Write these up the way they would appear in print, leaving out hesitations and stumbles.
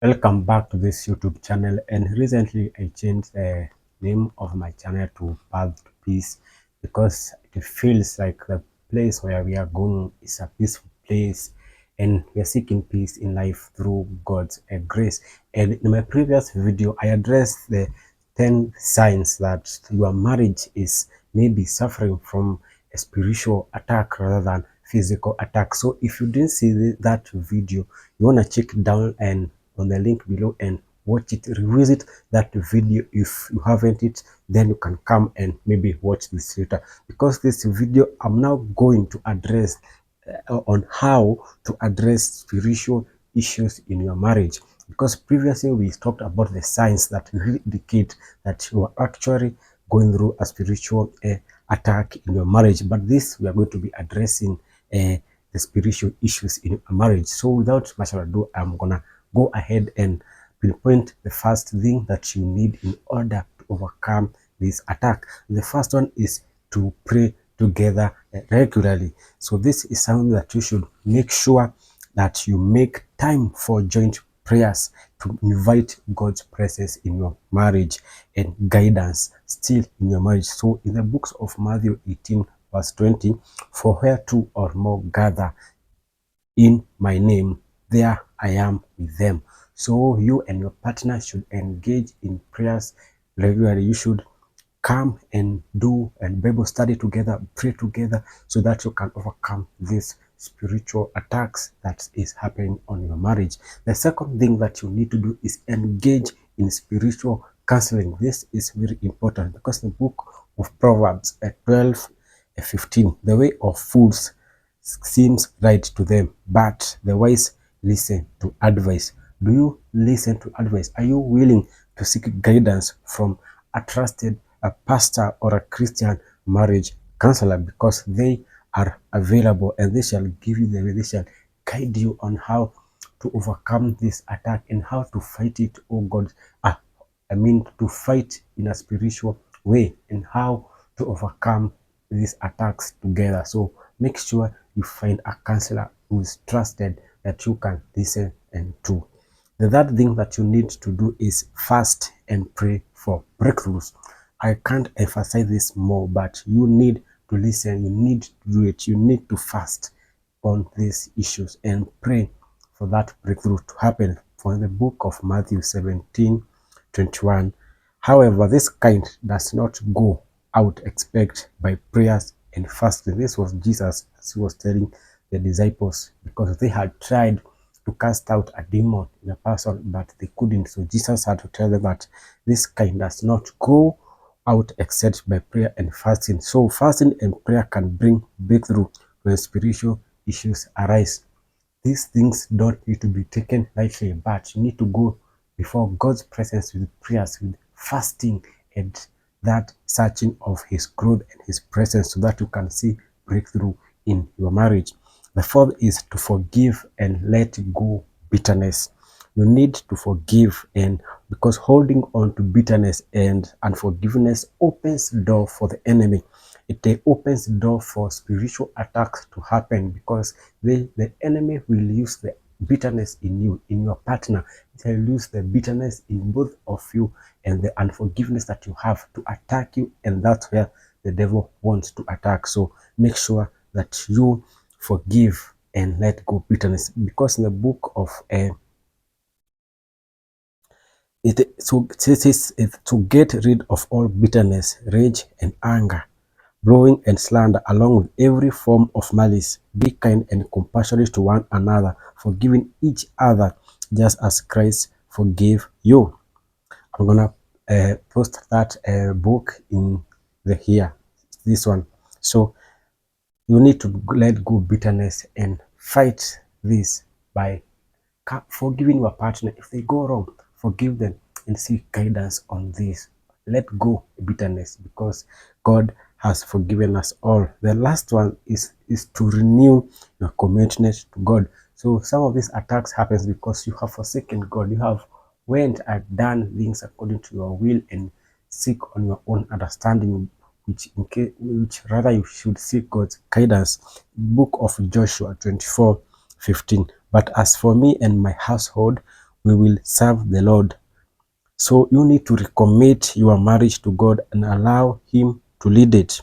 Welcome back to this YouTube channel. And recently I changed the name of my channel to Path to Peace because it feels like the place where we are going is a peaceful place, and we are seeking peace in life through God's grace. And in my previous video I addressed the 10 signs that your marriage is maybe suffering from a spiritual attack rather than physical attack. So if you didn't see that video, you want to check down and on the link below and watch it, revisit that video. If you haven't it, then you can come and maybe watch this later, because this video I'm now going to address on how to address spiritual issues in your marriage. Because previously we talked about the signs that really indicate that you are actually going through a spiritual attack in your marriage, but this we are going to be addressing the spiritual issues in a marriage. So without much ado, I'm gonna go ahead and pinpoint the first thing that you need in order to overcome this attack. The first one is to pray together regularly. So this is something that you should make sure that you make time for joint prayers to invite God's presence in your marriage and guidance still in your marriage. So in the books of Matthew 18 verse 20, for where two or more gather in my name, there I am with them. So you and your partner should engage in prayers regularly. You should come and do a Bible study together, pray together, so that you can overcome these spiritual attacks that is happening on your marriage. The second thing that you need to do is engage in spiritual counseling. This is very important because the book of Proverbs 12:15, the way of fools seems right to them, but the wise listen to advice. Do you listen to advice? Are you willing to seek guidance from a trusted pastor or a Christian marriage counselor? Because they are available and they shall give you the way, they shall guide you on how to overcome this attack and how to fight it. Oh God, to fight in a spiritual way and how to overcome these attacks together. So make sure you find a counselor who is trusted that you can listen and to. The third thing that you need to do is fast and pray for breakthroughs. I can't emphasize this more, but you need to listen, you need to do it, you need to fast on these issues and pray for that breakthrough to happen. From the book of Matthew 17:21, however, this kind does not go out except by prayers and fasting. This was Jesus as he was telling the disciples, because they had tried to cast out a demon in a person, but they couldn't. So Jesus had to tell them that this kind does not go out except by prayer and fasting. So fasting and prayer can bring breakthrough when spiritual issues arise. These things don't need to be taken lightly, but you need to go before God's presence with prayers, with fasting, and that searching of his growth and his presence, so that you can see breakthrough in your marriage. The fourth is to forgive and let go bitterness. You need to forgive, and because holding on to bitterness and unforgiveness opens the door for the enemy. It opens the door for spiritual attacks to happen, because the enemy will use the bitterness in you, in your partner. They will use the bitterness in both of you and the unforgiveness that you have to attack you, and that's where the devil wants to attack. So make sure that you forgive and let go bitterness, because in the book of it says to get rid of all bitterness, rage, and anger, blowing and slander, along with every form of malice. Be kind and compassionate to one another, forgiving each other, just as Christ forgave you. I'm gonna post that book in the here, this one. So you need to let go bitterness and fight this by forgiving your partner. If they go wrong, forgive them and seek guidance on this. Let go bitterness, because God has forgiven us all. The last one is to renew your commitment to God. So some of these attacks happens because you have forsaken God. You have went and done things according to your will and seek on your own understanding, which rather you should seek God's guidance. Book of Joshua 24:15. But as for me and my household, we will serve the Lord. So you need to recommit your marriage to God and allow Him to lead it.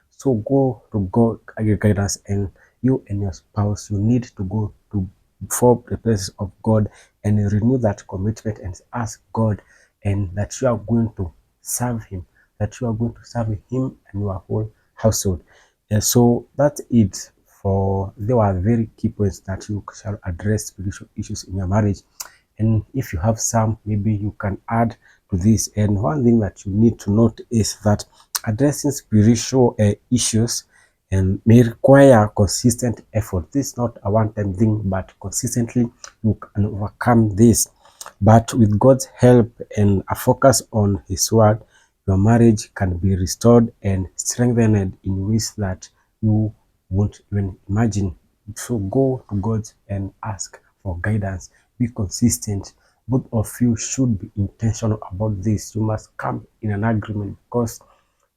So go to God guidance, and you and your spouse, you need to go to before the presence of God and renew that commitment and ask God, and that you are going to serve Him, that you are going to serve Him and your whole household. And so that's it. For there are very key points that you shall address spiritual issues in your marriage. And if you have some, maybe you can add to this. And one thing that you need to note is that addressing spiritual issues and may require consistent effort. This is not a one-time thing, but consistently you can overcome this. But with God's help and a focus on His word, your marriage can be restored and strengthened in ways that you won't even imagine. So go to God and ask for guidance. Be consistent. Both of you should be intentional about this. You must come in an agreement, because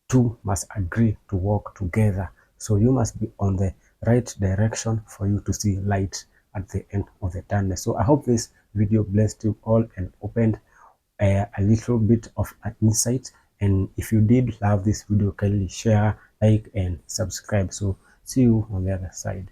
two must agree to work together. So you must be on the right direction for you to see light at the end of the tunnel. So I hope this video blessed you all and opened a little bit of an insight. And if you did love this video, kindly share, like, and subscribe. So see you on the other side.